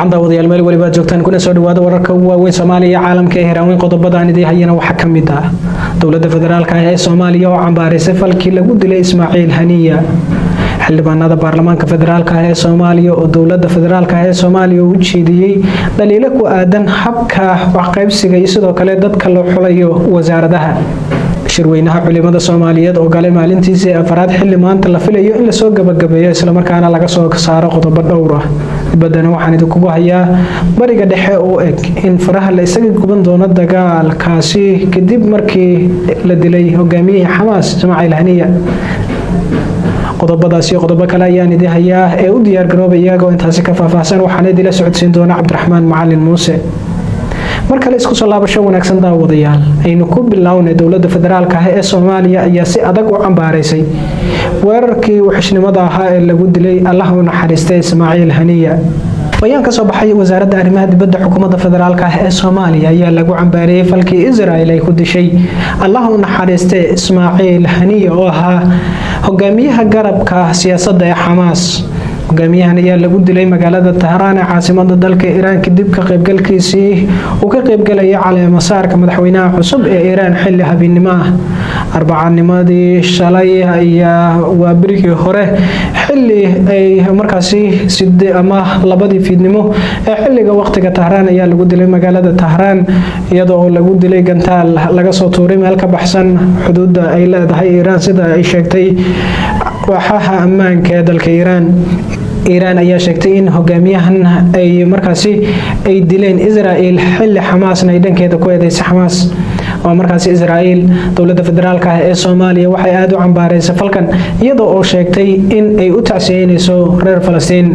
وعند وضيع المال ولبات جوكتان كنا سعود وهذا وركوا وين سوماليا عالم كهراوين قطب بدان دي هينا وحكم ده دولة فدرال كهي سوماليا وعم باريس فالكي لجود لإسماعيل هنية xildhibaanada هذا برلمانka federaalka ee Soomaaliya oo dawladda federaalka ee Soomaaliya u jeediyay dhaliilo ku aadan habka wax qaybsiga iyo sidoo kale dadka loo xulayo wasaaradaha shirweynaha culimada Soomaaliyeed oo galay maalintiisii afraad xilli maanta la filayo in la soo gabagabeeyo isla markaana laga soo saaro qodobo dhowr ah badana waxaan idinku hayaa bariga dhexe oo eg in faraha la isaga guban doono dagaalkaasi kadib markii la dilay hogaamiyaha Xamaas Ismaaciil Haniya qodobadaasi qodobo kale ayaan idin hayaa ee u diyaar garoobay iyaga oo intaasi ka faahfaahsan waxaan idin la socodsiin doonaa Cabdiraxmaan Macallin Muuse marka la isku soo laabasho wanaagsan daawadayaal aynu ku bilownay dawladda federaalka ee Soomaaliya ayaa si adag u cambaareysay weerarkii wixishnimada ahaa ee lagu dilay Allah u naxariistay Ismaaciil Haniya bayaan ka soo baxay wasaaradda arrimaha dibadda xukuumadda federaalka ee Soomaaliya ayaa lagu cambaareeyay falkii Israa'iil ay ku dishay Allah u naxariistay Ismaaciil Haniya oo ahaa hogaamiyaha garabka siyaasadda ee Xamaas hogaamiyahan ayaa lagu dilay magaalada Tahraan ee caasimadda dalka Iiraan kadib ka qaybgalkiisii uu ka qaybgalay caleemasaarka madaxweynaha cusub ee Iiraan xilli habeenimo ah arbacanimadii shalay ayaa waa birigii hore xilli ay markaasi labadii fiidnimo ee xilliga waqtiga Tahraan ayaa lagu dilay magaalada Tahraan iyadoo lagu dilay gantaal laga soo tuuray meel ka baxsan xuduudda ay leedahay Iiraan sida ay sheegtay waaxaha ammaanka ee dalka Iiraan ayaa sheegtay in hogaamiyahan ay markaasi ay dileen Israa'iil xilli Xamaasna ay dhankeeda ku eedeysay Xamaas oo markaasi Israa'iil dawladda federaalka ee Soomaaliya waxay aad u cambaareysay falkan iyadoo oo sheegtay in ay u tacsiyeynayso reer Falastiin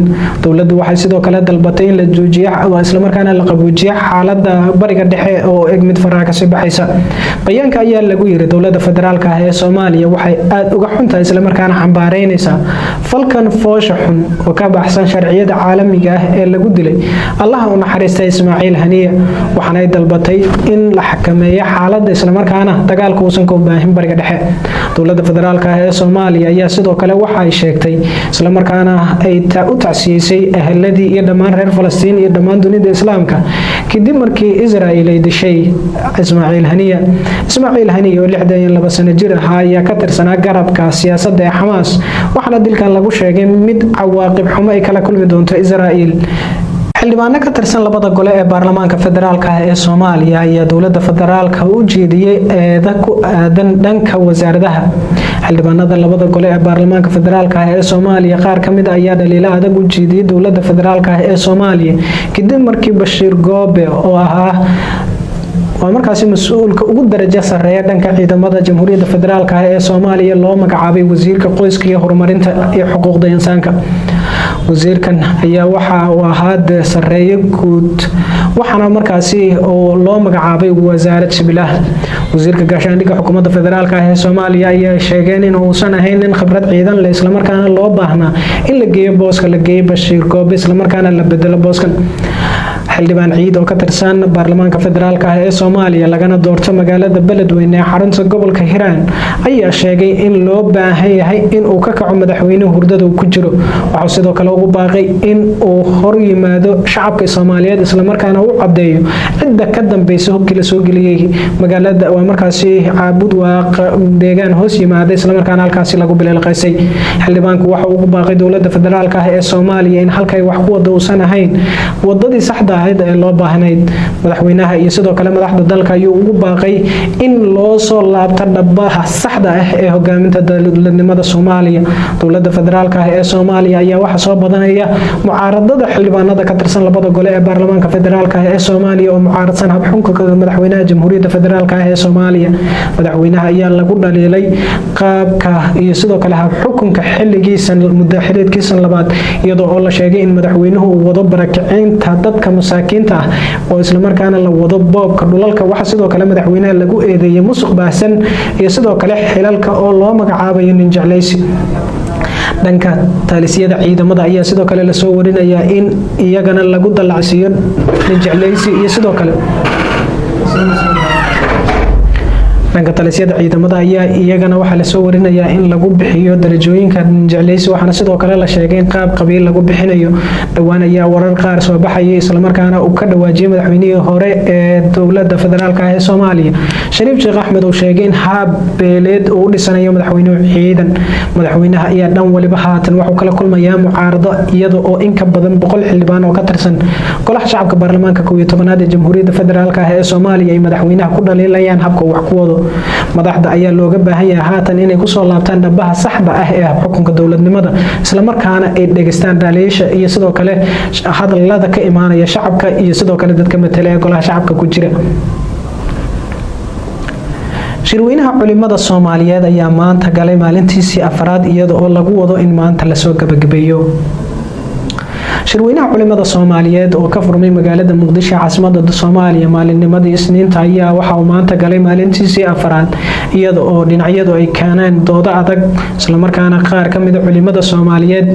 dawladdu waxay sidoo kale dalbatay in la joojiyo isla markaana la qaboojiyo xaaladda bariga dhexe oo eg mid faraha ka sii baxaysa bayaanka ayaa lagu yiri dawladda federaalka ee Soomaaliya waxay aad uga xuntahay isla markaana cambaareynaysa falkan foosha xun oo ka baxsan sharciyada caalamiga ah ee lagu dilay Allah u naxariistay Ismaaciil Haniya waxaana ay dalbatay in la xakameeyo xaaladda isla markaana dagaalku uusan ka baahin bariga dhexe dawladda federaalka ee Soomaaliya ayaa sidoo kale waxa ay sheegtay isla markaana ay u tacsiyeysay ahladii iyo dhammaan reer Falastiin iyo dhammaan dunida islaamka kadib markii Israa'iil ay dishay Ismaaciil Haniya oo 62 sano jir ah ayaa ka tirsanaa garabka siyaasadda ee Xamaas waxaana dilkan lagu sheegay mid cawaaqib xumo ay kala kulmi doonto Israa'iil xildhibaano ka tirsan labada gole ee baarlamaanka federaalka ee Soomaaliya ayaa dawladda federaalka u jeediyay eeda ku aadan dhanka wasaaradaha xildhibaanada labada gole ee baarlamaanka federaalka ee Soomaaliya qaar kamid ah ayaa dhaliilo adag u jeediyay dawladda federaalka ee Soomaaliya kadib markii Bashiir Goobe oo ahaa markaasi mas'uulka ugu darajo sareeya dhanka ciidamada Jamhuuriyadda Federaalka ee Soomaaliya loo magacaabay wasiirka qoyska iyo horumarinta iyo xuquuqda insaanka wasiirkan ayaa waxa uu ahaa sareeyo guud waxaana markaasi oo loo magacaabay wasaaradda Shabeellaha wasiirka gaashaandhigga xukuumadda federaalka ee Soomaaliya ayaa sheegay in uusan ahayn khibrad ciidan leh isla markaana loo baahnaa in la geeyo booska la geeyo Bashiir Goobe isla markaana la bedelo booskan xildhibaan ciid oo ka tirsan baarlamaanka federaalka ee Soomaaliya lagana doorto magaalada Beledweyne ee xarunta gobolka Hiiraan ayaa sheegay in loo baahan yahay in uu ka kaco madaxweynaha hurdada ku jiro waxa sidoo kale ugu baaqay in uu hor yimaado shacabka Soomaaliyeed isla markaana uu cadeeyo cidda ka dambaysa hubkii la soo geliyay magaalada waa markaasi caabud waaq deegaan hoos yimaada isla markaana halkaasi lagu bilaaqaysay xildhibaanku waxa uu ugu baaqay dawladda federaalka ee Soomaaliya in halkay wax ku wada uusan ahayn wadadii saxda ee loo baahnayd madaxweynaha iyo sidoo kale madaxda dalka ayuu ugu baaqay in loo soo laabto dhabaha saxda ah ee hogaaminta dawladnimada Soomaaliya dawladda federaalka ee Soomaaliya ayaa waxa soo badanaya mucaaradada xildhibaanada ka tirsan labada gole ee baarlamaanka federaalka ee Soomaaliya oo mucaaradsan habxunka madaxweynaha Jamhuuriyadda Federaalka ee Soomaaliya madaxweynaha ayaa lagu dhaliilay qaabka iyo sidoo kale habxukunka xilligiisa muddo xiriirkiisa labaad iyadoo oo la sheegay in madaxweynuhu uu wado barakicinta dadka masaakiinta ah oo isla markaana la wado boobka dhulalka waxa sidoo kale madaxweynaha lagu eedeeyay musuq baahsan iyo sidoo kale xilalka oo loo magacaabayo nin jeclaysi dhanka talisiyada ciidamada ayaa sidoo kale la soo warinayaa in iyagana lagu dalacsiyo nin jeclaysi iyo sidoo kale dhanka talisyada ciidamada ayaa iyagana waxaa lasoo warinayaa in lagu bixiyo darajooyinka jecleysi waxaana sidoo kale la sheegay in qaab qabiil lagu bixinayo dhowaan ayaa warar qaar soo baxayay islamarkaana uu ka dhawaajiyay madaxweynihii hore ee dowladda federaalka ah ee Soomaaliya Shariif Sheekh Axmed oo sheegay in hab beeleed uu dhisanayo madaxweynuhu ciidan madaxweynaha ayaa dhan waliba haatan wuxuu kala kulmayaa mucaarado iyada oo in ka badan 100 xildhibaan oo ka tirsan golaha shacabka baarlamaanka 11aad ee Jamhuuriyadda Federaalka ah ee Soomaaliya ay madaxweynaha ku dhaliilayaan habka wax ku wado madaxda ayaa looga baahan yahay haatan inay ku soo laabtaan dhabaha saxda ah ee xukunka dowladnimada isla markaana ay dhageystaan dhaliisha iyo sidoo kale hadallada ka imaanaya shacabka iyo sidoo kale dadka matala ee golaha shacabka ku jira shirweynaha culimada Soomaaliyeed ayaa maanta galay maalintiisii afraad iyada oo lagu wado in maanta la soo gabagabeeyo shirweynaha culimada Soomaaliyeed oo ka furmay magaalada Muqdisho caasimadda Soomaaliya maalinnimadii Isniinta ayaa waxa uu maanta galay maalintiisii afraad iyada oo dhinacyadu ay keeneen doodo adag isla markaana qaar ka mid ah culimada Soomaaliyeed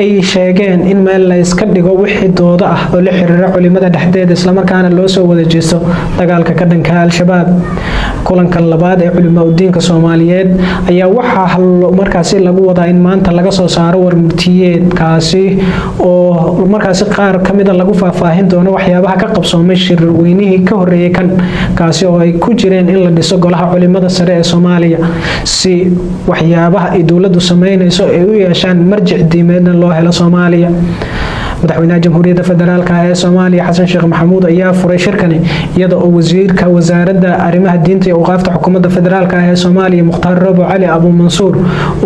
ay sheegeen in meel la iska dhigo wixii doodo ah oo la xiriira culimada dhexdeeda isla markaana loo soo wada jeesto dagaalka ka dhanka Al-Shabaab kulanka labaad ee culimada diinka Soomaaliyeed ayaa waxa markaasi lagu wadaa in maanta laga soo saaro warmurtiyeed kaasi oo markaasi qaar kamid ah lagu faahfaahin doono waxyaabaha ka qabsoomay shirweynihii ka horeeyay kaasi oo ay ku jireen in la dhiso golaha culimada sare ee Soomaaliya si waxyaabaha ay dawladdu sameynayso ay u yeeshaan marjic diimeedna loo helo Soomaaliya madaxweynaha Jamhuuriyadda Federaalka ah ee Soomaaliya Xasan Sheekh Maxamuud ayaa furay shirkani iyada oo wasiirka wasaaradda arrimaha diinta iyo awqaafta xukuumadda federaalka ah ee Soomaaliya Mukhtaar Roobo Cali Abu Mansuur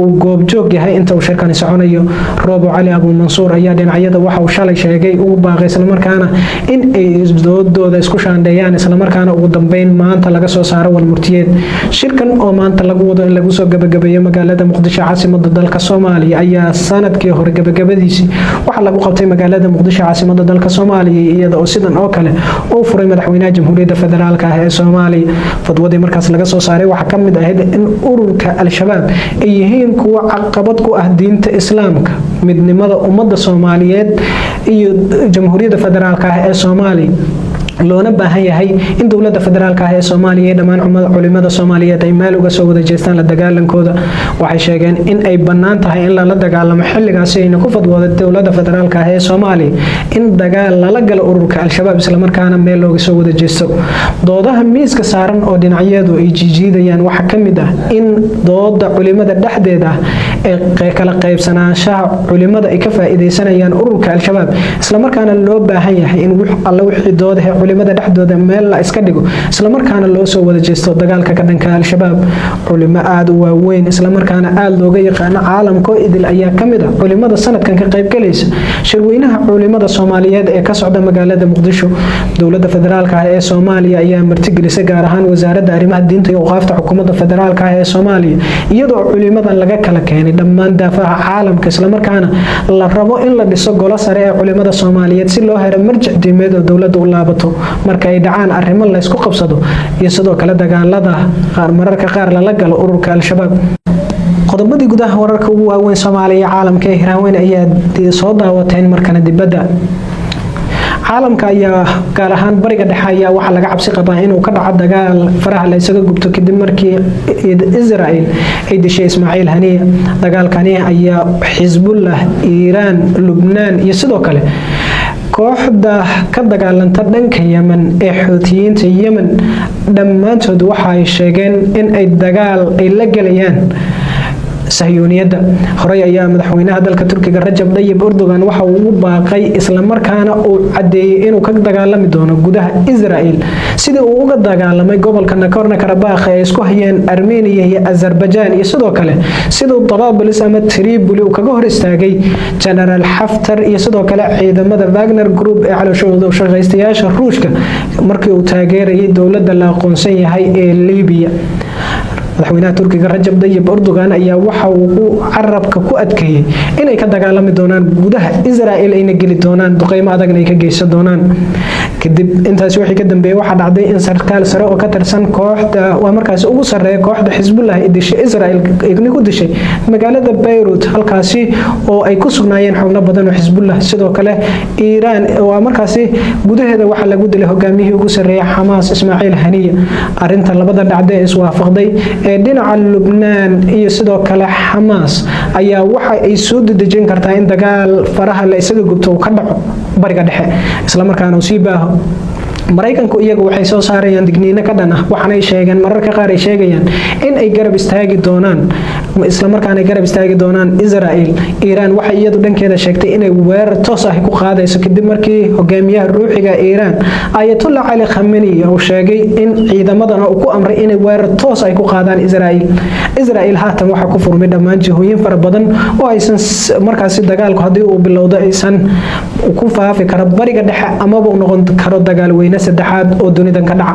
uu goobjoog yahay inta uu shirkani soconayo Roobo Cali Abu Mansuur ayaa dhinacyada waxa uu shalay sheegay uu baaqay isla markaana in ay doodooda isku shaandheeyaan isla markaana ugu dambeyn maanta laga soo saaro warmurtiyeed shirkan oo maanta lagu wado in lagu soo gabagabeeyo magaalada Muqdisho caasimadda dalka Soomaaliya ayaa sanadkii hore gabagabadiisii waxa lagu qabtay magaalada Muqdisho caasimadda dalka Soomaaliya iyada oo sidan oo kale uu furay madaxweynaha Jamhuuriyadda Federaalka ah ee Soomaaliya fadwadii markaas laga soo saaray waxa kamid ahayd in ururka Al-Shabaab ay yihiin kuwa caqabad ku ah diinta Islaamka midnimada ummadda Soomaaliyeed iyo Jamhuuriyadda Federaalka ah ee Soomaaliya loona baahan yahay in dawladda federaalka ah ee Soomaaliya iyo dhammaan culimada Soomaaliyeed ay meel uga soo wada jeestaan la dagaalankooda waxay sheegeen in ay bannaan tahay in la dagaalamo xilligaasi ay ku fadwooday dawladda federaalka ah ee Soomaaliya in dagaal lala galo ururka Al-Shabaab isla markaana meel looga soo wada jeesto doodaha miiska saaran oo dhinacyadu ay jiidayaan waxa kamid ah in dooda culimada dhexdeeda ee kala qaybsanaanshaha culimada ay ka faa'iideysanayaan ururka Al-Shabaab isla markaana loo baahan yahay in alla wixii doodaha culimada dhexdooda meel la iska dhigo isla markaana loo soo wada jeesto dagaalka ka dhanka Al-Shabaab culimo aad u waaweyn isla markaana aad looga yaqaan caalamka idil ayaa kamid ah culimada sanadkan ka qayb galaysa shirweynaha culimada Soomaaliyeed ee ka socda magaalada Muqdisho dawladda federaalka ah ee Soomaaliya ayaa martigelisay gaar ahaan wasaaradda arrimaha diinta iyo awqaafta xukuumadda federaalka ah ee Soomaaliya iyadoo culimadan laga kala keenay dhammaan daafaha caalamka isla markaana la rabo in la dhiso golo sare ee culimada Soomaaliyeed si loo helo marjic diimeed oo dawladdu u laabato marka ay dhacaan arrimo la isku qabsado iyo sidoo kale dagaalada mararka qaar la galo ururka Al-Shabaab qodobadii gudaha wararka ugu waaweyn Soomaaliya caalamka ee Hiiraan ayaa soo daawateen markana dibadda caalamka ayaa gaar ahaan bariga dhexe ayaa waxa laga cabsi qabaa inuu ka dhaco dagaal faraha la isaga gubto kadib markii Israel ay dishay Ismaaciil Haniya dagaalkani ayaa Xisbullah Iiraan Lubnaan iyo sidoo kale kooxda ka dagaalanta dhanka Yemen ee Xuutiyiinta Yemen dhammaantood waxa ay sheegeen in ay dagaal ay la galayaan sahyuuniyadda horey ayaa madaxweynaha dalka Turkiga Rajab Tayyip Erdogan waxa uu ugu baaqay isla markaana uu cadeeyay inuu ka dagaalami doono gudaha Israel sidii uu uga dagaalamay gobolka Nagorno-Karabakh ee isku hayeen Armenia iyo Azerbaijan iyo sidoo kale sidoo Tarabulus ama Tripoli uu kaga hor istaagay General Haftar iyo sidoo kale ciidamada Wagner Group ee calooshooda shaqaystayaasha Ruushka markii uu taageerayay dawladda la aqoonsan yahay ee Liibiya madaxweynaha Turkiga Rajab Tayyip Erdogan ayaa waxa uu carabka ku adkeeyay inay ka dagaalami doonaan gudaha Israel ayna geli doonaan duqeymo adagna ay ka geysan doonaan kadib intaas wixii ka dambeeyay waxa dhacday in sarkaal sare oo ka tirsan kooxda waa markaas ugu sareeya kooxda Xisbullah ee dishay Israel ay ku dishay magaalada Beirut halkaasi oo ay ku sugnaayeen xubno badan oo Xisbullah sidoo kale Iran waa markaas gudaheeda waxa lagu dilay hogaamiyihii ugu sareeyay Hamas Ismaaciil Haniya arinta labada dhacday is waafaqday ee dhinaca Lubnaan iyo sidoo kale Hamas ayaa waxa ay soo dedejin kartaa in dagaal faraha la isaga gubto ka dhaco bariga dhexe isla markaana uu sii baaho Mareykanku iyagu waxay soo saarayaan digniino ka dhan ah waxaana ay sheegeen mararka qaar ay sheegayaan in ay garab istaagi doonaan isla markaana ay garab istaagi doonaan Israel Iran waxay iyadu dhankeeda sheegtay inay weerar toos ah ku qaadayso kadib markii hogaamiyaha ruuxiga Iran Ayatollah Ali Khamenei uu sheegay in ciidamadana uu ku amray inay weerar toos ay ku qaadaan Israel haatan waxa ku furmay dhammaan jihooyin fara badan oo aysan markaas dagaalku hadii uu bilowdo aysan ku faafi karo bariga dhexe ama uu noqon karo dagaal weyn saddexaad oo dunidan ka dhaca